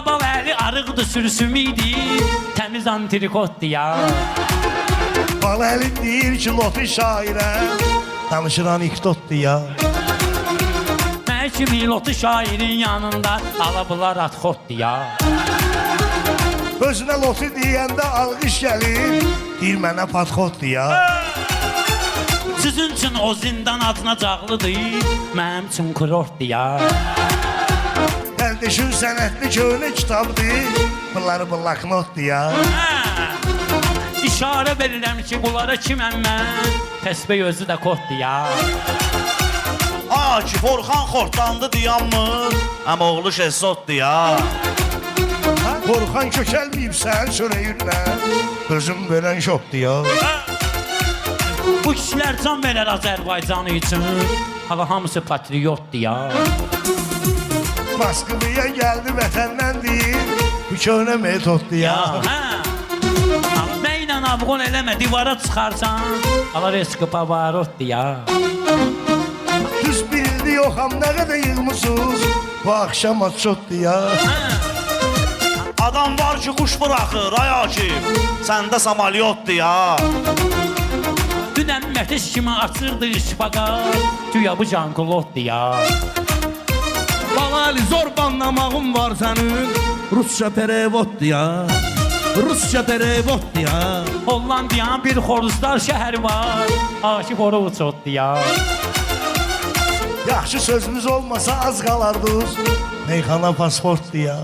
Bal əli arıqdı sürüsüm idi, təmiz antrikotdu ya. Bal əlin deyir ki, lotu şairə, danışır anekdotdu ya. Mən kimi lotu şairin yanında, alabular atxotdu ya. Özünə lotu deyəndə alqış gəlir, deyir mənə patxotdu ya. Sizin üçün o zindan adına cağlıdır, mənim üçün kurortdu ya. Əldəşün sənətli köhnə kitabdır, bunları bloknotdu ya. İşarə verirəm ki, bunlara kiməm mən, təsbih özü də koddu ya. Akif Orxan xortlandı diyanmır, amma oğlu şəhsotdu ya. Orxan kökəlməyibsən çörəyinlə, özüm verən şopdu ya. Bu kişilər can verər Azərbaycanı üçün, hala hamısı patriotdu ya. Moskvaya gəldi vətəndən deyir, bu köhnə metoddu ya. Mənlə abqon eləmə, divara çıxarsan, hala riski pavarotdu ya. Düz bildi yoxam, nə qədər yığmışsınız, bu axşam atşotdu ya. Adam var ki, quş bıraxır, ay Akif, səndə samalyotdu ya. Dünən mətiş kimi açırdı şifaqa, tüya bu cankulotdu ya. Balali zor banlamağım var sənin, Rusça perevoddu ya. Rusça perevoddu ya. Hollandiyan bir xoruzlar şəhəri var, Akif ora uçotdu ya. Yaxşı sözümüz olmasa az qalardınız, meyxana pasportdu ya.